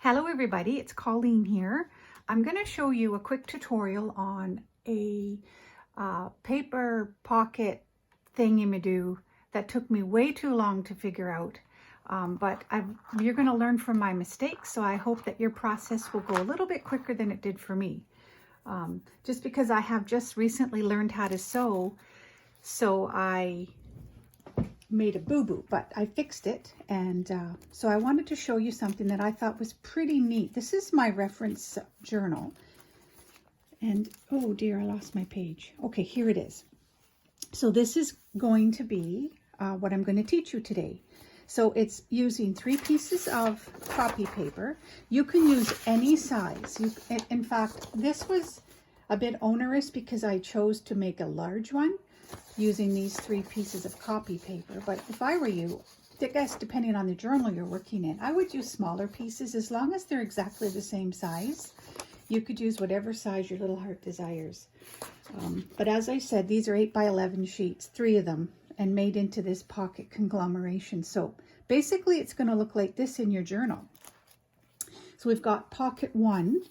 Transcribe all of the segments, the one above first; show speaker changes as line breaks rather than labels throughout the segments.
Hello everybody, it's Colleen here. I'm going to show you a quick tutorial on a paper pocket thingy-ma-do that took me way too long to figure out. But you're going to learn from my mistakes, so I hope that your process will go a little bit quicker than it did for me. Just because I have just recently learned how to sew, so I made a boo-boo, but I fixed it, and so I wanted to show you something that I thought was pretty neat. This is my reference journal, and oh dear, I lost my page. Okay, here it is. So this is going to be what I'm going to teach you today. So it's using 3 pieces of copy paper. You can use any size. In fact, this was a bit onerous because I chose to make a large one using these 3 pieces of copy paper. But if I were you, I guess depending on the journal you're working in, I would use smaller pieces as long as they're exactly the same size. You could use whatever size your little heart desires. But as I said, these are 8 by 11 sheets, 3 of them, and made into this pocket conglomeration. So basically it's going to look like this in your journal. So we've got pocket 1,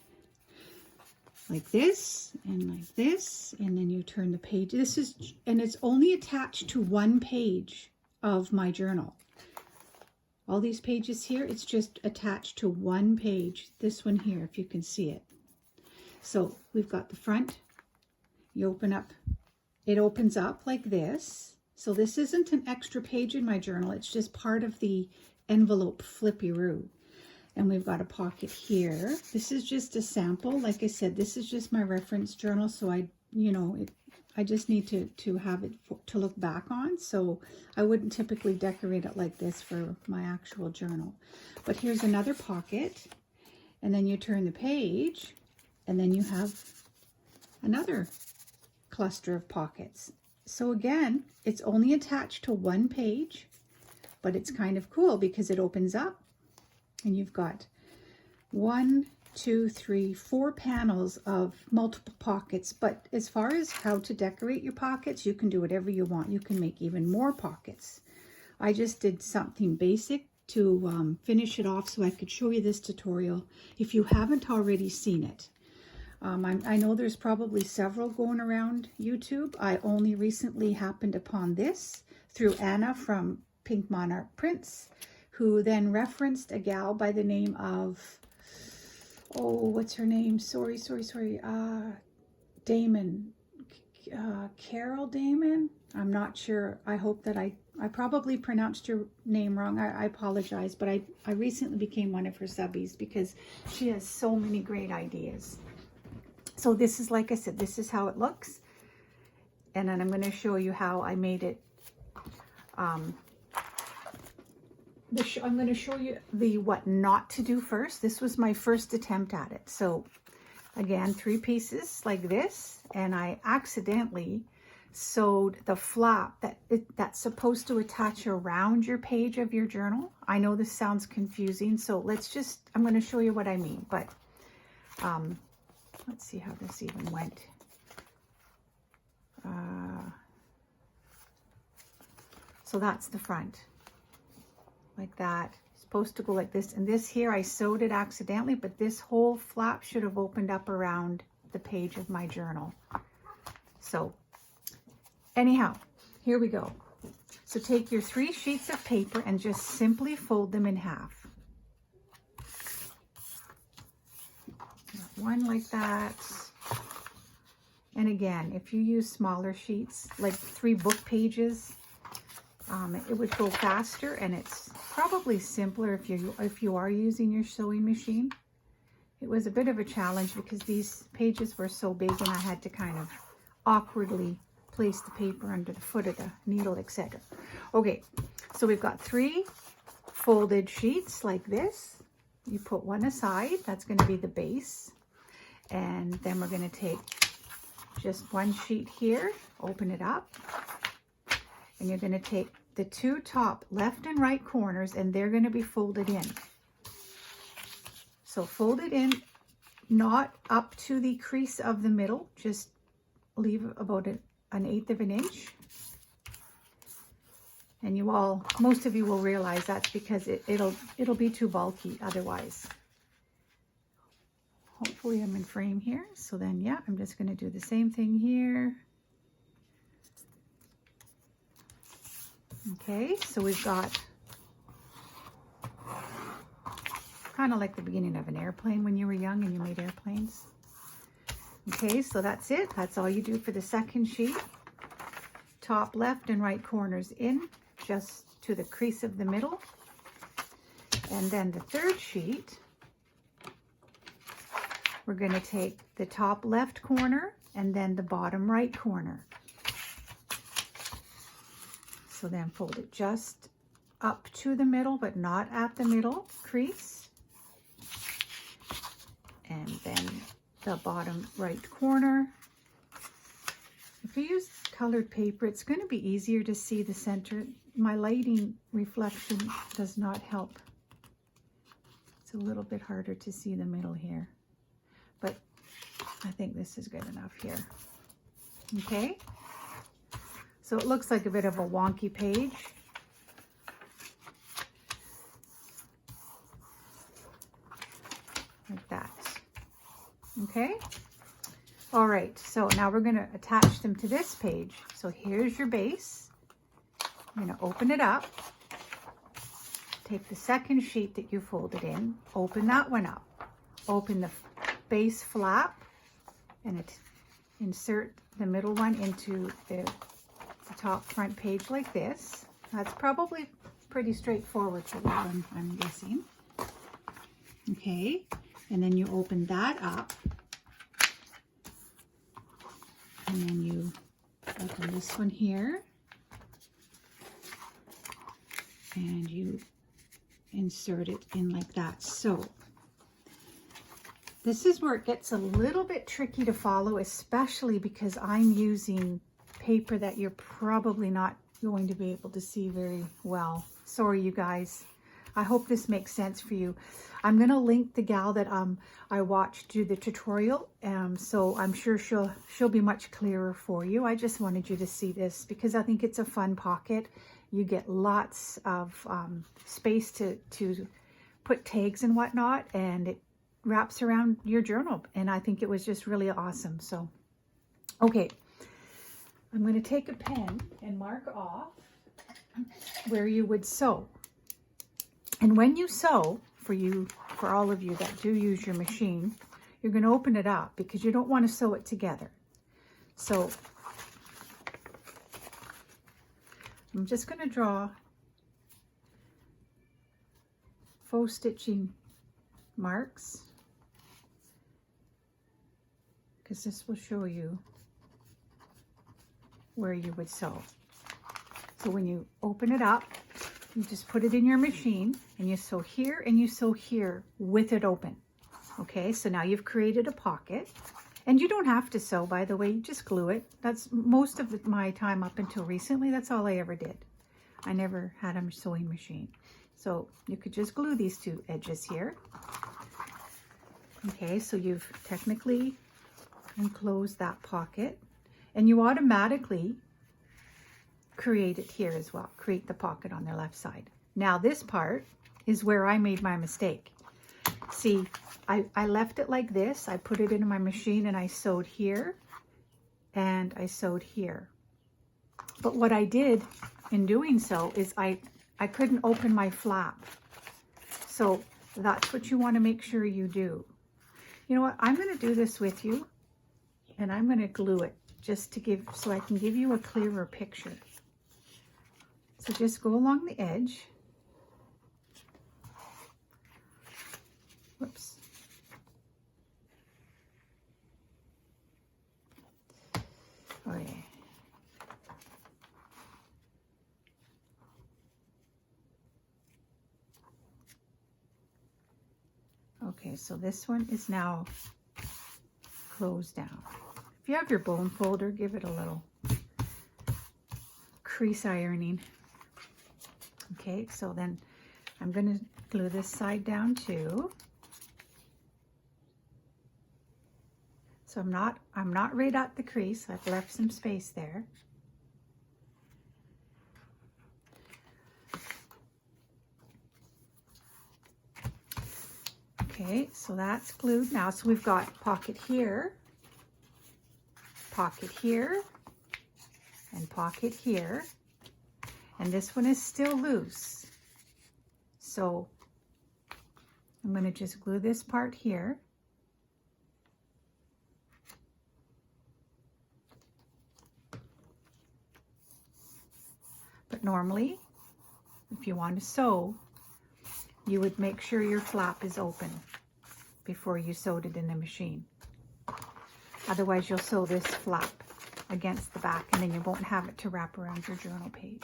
like this, and like this, and then you turn the page. And it's only attached to 1 page of my journal. All these pages here, it's just attached to 1 page. This one here, if you can see it. So we've got the front. You open up, it opens up like this. So this isn't an extra page in my journal, it's just part of the envelope flippy-roo. And we've got a pocket here. This is just a sample. Like I said, this is just my reference journal, so I just need to have it to look back on. So I wouldn't typically decorate it like this for my actual journal. But here's another pocket, and then you turn the page, and then you have another cluster of pockets. So again, it's only attached to 1 page, but it's kind of cool because it opens up. And you've got 1, 2, 3, 4 panels of multiple pockets. But as far as how to decorate your pockets, you can do whatever you want. You can make even more pockets. I just did something basic to finish it off so I could show you this tutorial if you haven't already seen it. I know there's probably several going around YouTube. I only recently happened upon this through Anna from Pink Monarch Prints, who then referenced a gal by the name of, oh, what's her name? Sorry. Damon. Carol Damon? I'm not sure. I hope that I probably pronounced your name wrong. I apologize, but I recently became one of her subbies because she has so many great ideas. So this is, like I said, this is how it looks. And then I'm going to show you how I made it. I'm going to show you what not to do first. This was my first attempt at it. So again, 3 pieces like this, and I accidentally sewed the flap that's supposed to attach around your page of your journal. I know this sounds confusing, so I'm going to show you what I mean. But let's see how this even went. So that's the front. Like that. It's supposed to go like this. And this here, I sewed it accidentally, but this whole flap should have opened up around the page of my journal. So anyhow, here we go. So take your 3 sheets of paper and just simply fold them in half. One like that. And again, if you use smaller sheets, like 3 book pages, it would go faster, and it's probably simpler if you are using your sewing machine. It was a bit of a challenge because these pages were so big and I had to kind of awkwardly place the paper under the foot of the needle, etc. Okay, so we've got 3 folded sheets like this. You put one aside, that's going to be the base. And then we're going to take just 1 sheet here, open it up, and you're going to take the 2 top left and right corners, and they're going to be folded in. So fold it in, not up to the crease of the middle, just leave about an 1/8 of an inch. And most of you will realize that's because it'll be too bulky otherwise. hopefully I'm in frame here. So then, yeah, I'm just going to do the same thing here. Okay, so we've got kind of like the beginning of an airplane when you were young and you made airplanes. Okay, so that's it. That's all you do for the second sheet. Top left and right corners in, just to the crease of the middle. And then the third sheet, we're going to take the top left corner and then the bottom right corner. So then fold it just up to the middle, but not at the middle crease. And then the bottom right corner. If you use colored paper, it's going to be easier to see the center. My lighting reflection does not help. It's a little bit harder to see the middle here, but I think this is good enough here. Okay, so it looks like a bit of a wonky page. Like that. Okay. All right, so now we're going to attach them to this page. So here's your base. I'm going to open it up. Take the second sheet that you folded in, open that one up. Open the base flap and insert the middle one into the top front page like this. That's probably pretty straightforward for that one, I'm guessing. Okay, and then you open that up. And then you open this one here. And you insert it in like that. So this is where it gets a little bit tricky to follow, especially because I'm using paper that you're probably not going to be able to see very well. Sorry, you guys. I hope this makes sense for you. I'm going to link the gal that I watched do the tutorial, so I'm sure she'll be much clearer for you. I just wanted you to see this because I think it's a fun pocket. You get lots of space to put tags and whatnot, and it wraps around your journal, and I think it was just really awesome. So, okay, I'm going to take a pen and mark off where you would sew. And when you sew, for all of you that do use your machine, you're going to open it up because you don't want to sew it together. So I'm just going to draw faux stitching marks because this will show you where you would sew. So when you open it up, you just put it in your machine and you sew here and you sew here with it open. Okay, so now you've created a pocket, and you don't have to sew, by the way, you just glue it. That's most of my time up until recently. That's all I ever did. I never had a sewing machine. So you could just glue these two edges here. Okay, so you've technically enclosed that pocket, and you automatically create it here as well. Create the pocket on the left side. Now this part is where I made my mistake. See, I left it like this. I put it into my machine and I sewed here and I sewed here. But what I did in doing so is I couldn't open my flap. So that's what you want to make sure you do. You know what? I'm going to do this with you, and I'm going to glue it just to so I can give you a clearer picture. So just go along the edge. Whoops. Okay. Okay, so this one is now closed down. If you have your bone folder, give it a little crease ironing. Okay, so then I'm going to glue this side down too. So I'm not right at the crease. I've left some space there. Okay, so that's glued now. So we've got pocket here, and pocket here. And this one is still loose. So I'm going to just glue this part here. But normally, if you want to sew, you would make sure your flap is open before you sewed it in the machine. Otherwise, you'll sew this flap against the back and then you won't have it to wrap around your journal page.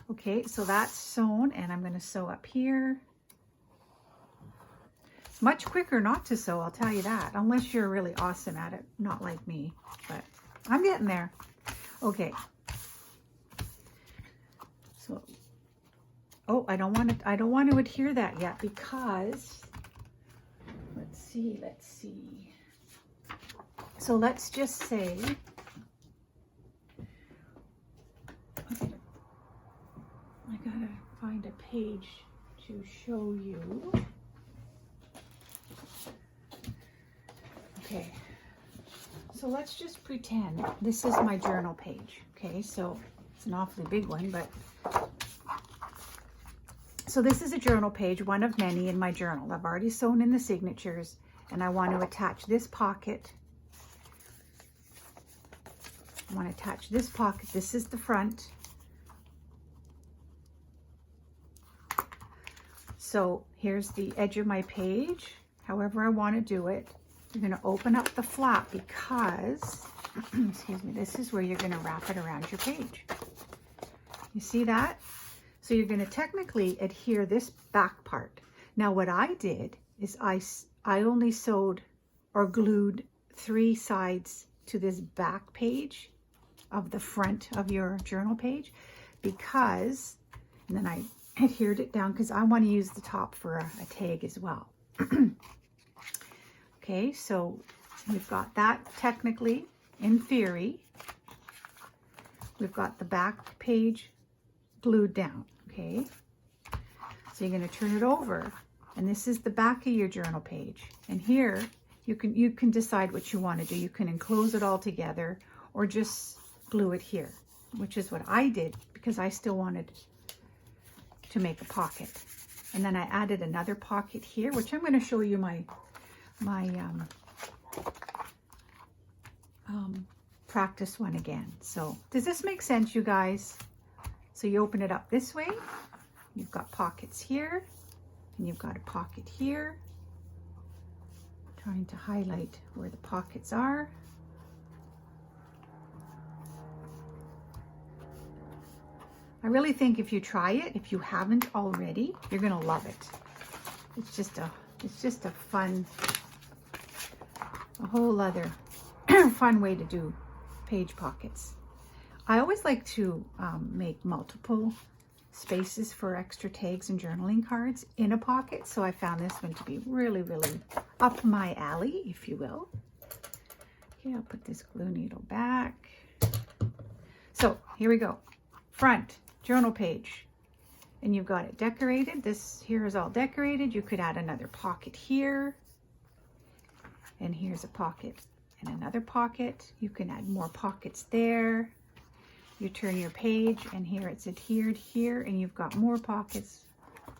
Okay, so that's sewn, and I'm going to sew up here. It's much quicker not to sew, I'll tell you that, unless you're really awesome at it, not like me, but I'm getting there. Okay. So, oh, I don't want to adhere that yet because, let's see. So let's just say, I gotta find a page to show you. Okay, so let's just pretend this is my journal page. Okay, so it's an awfully big one, but so this is a journal page, one of many in my journal. I've already sewn in the signatures, and I want to attach this pocket. I want to attach this pocket. This is the front. So here's the edge of my page. However I want to do it, you're going to open up the flap because, excuse me, this is where you're going to wrap it around your page. You see that? So you're going to technically adhere this back part. Now what I did is I only sewed or glued 3 sides to this back page of the front of your journal page because, and then I adhered it down because I want to use the top for a tag as well. Okay, so we've got that technically, in theory. We've got the back page glued down, okay? So you're going to turn it over, and this is the back of your journal page. And here, you can decide what you want to do. You can enclose it all together or just glue it here, which is what I did because I still wanted to make a pocket. And then I added another pocket here, which I'm going to show you my practice one again. So does this make sense, you guys? So you open it up this way, you've got pockets here, and you've got a pocket here. I'm trying to highlight where the pockets are. I really think if you try it, if you haven't already, you're gonna love it. It's just a fun, a whole other fun way to do page pockets. I always like to make multiple spaces for extra tags and journaling cards in a pocket, so I found this one to be really, really up my alley, if you will. Okay, I'll put this glue needle back. So here we go. Front journal page, and you've got it decorated. This here is all decorated. You could add another pocket here, and here's a pocket and another pocket. You can add more pockets there. You turn your page, and here it's adhered here, and you've got more pockets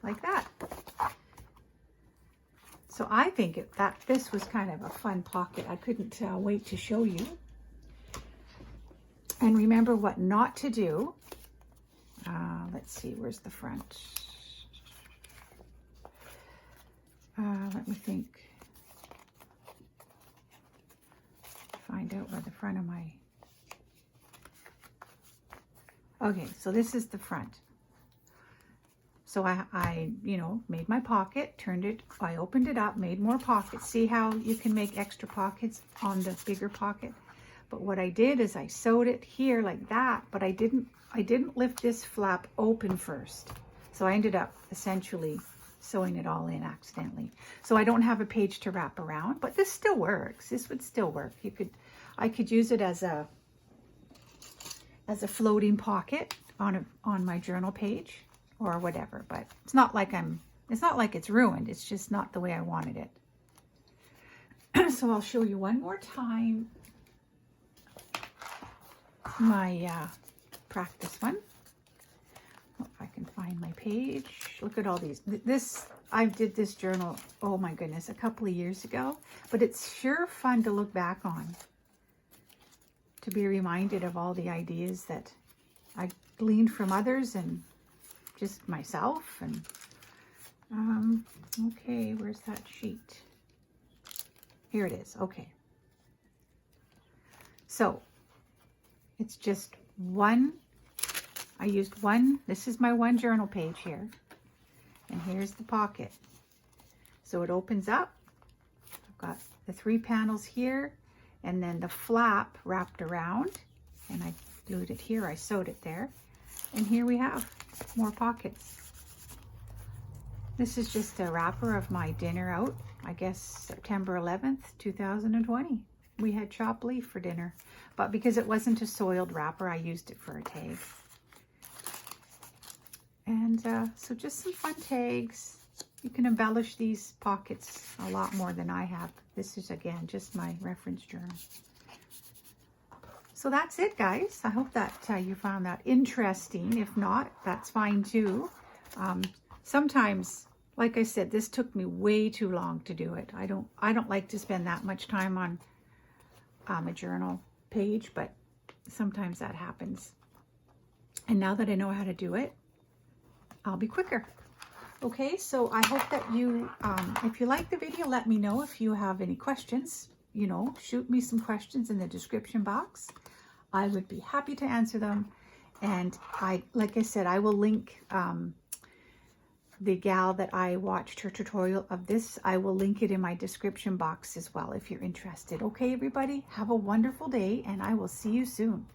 like that. So I think that this was kind of a fun pocket. I couldn't wait to show you. And remember what not to do. Let's see, where's the front? Let me think. Find out where the front of my... Okay, so this is the front. So I made my pocket, turned it, I opened it up, made more pockets. See how you can make extra pockets on the bigger pocket? But what I did is I sewed it here like that, but I didn't lift this flap open first. So I ended up essentially sewing it all in accidentally. So I don't have a page to wrap around, but this still works. This would still work. I could use it as a floating pocket on my journal page or whatever, but it's not like It's not like it's ruined. It's just not the way I wanted it. So I'll show you one more time my practice one. Oh, if I can find my page. Look at all these. I did this journal, oh my goodness, a couple of years ago. But it's sure fun to look back on. To be reminded of all the ideas that I gleaned from others and just myself. And okay, where's that sheet? Here it is. Okay. So it's just one. I used one. This is my one journal page here. And here's the pocket. So it opens up. I've got the 3 panels here. And then the flap wrapped around. And I glued it here. I sewed it there. And here we have more pockets. This is just a wrapper of my dinner out, I guess September 11th, 2020. We had chopped leaf for dinner, but because it wasn't a soiled wrapper, I used it for a tag. And so just some fun tags. You can embellish these pockets a lot more than I have. This is, again, just my reference journal. So that's it, guys. I hope that you found that interesting. If not, that's fine too. Sometimes, like I said, this took me way too long to do it. I don't like to spend that much time on a journal page, but sometimes that happens. And now that I know how to do it, I'll be quicker. Okay, so I hope that you, if you like the video, let me know. If you have any questions, you know, shoot me some questions in the description box. I would be happy to answer them. And like I said, I will link the gal that I watched her tutorial of this. I will link it in my description box as well if you're interested. Okay, everybody, have a wonderful day, and I will see you soon.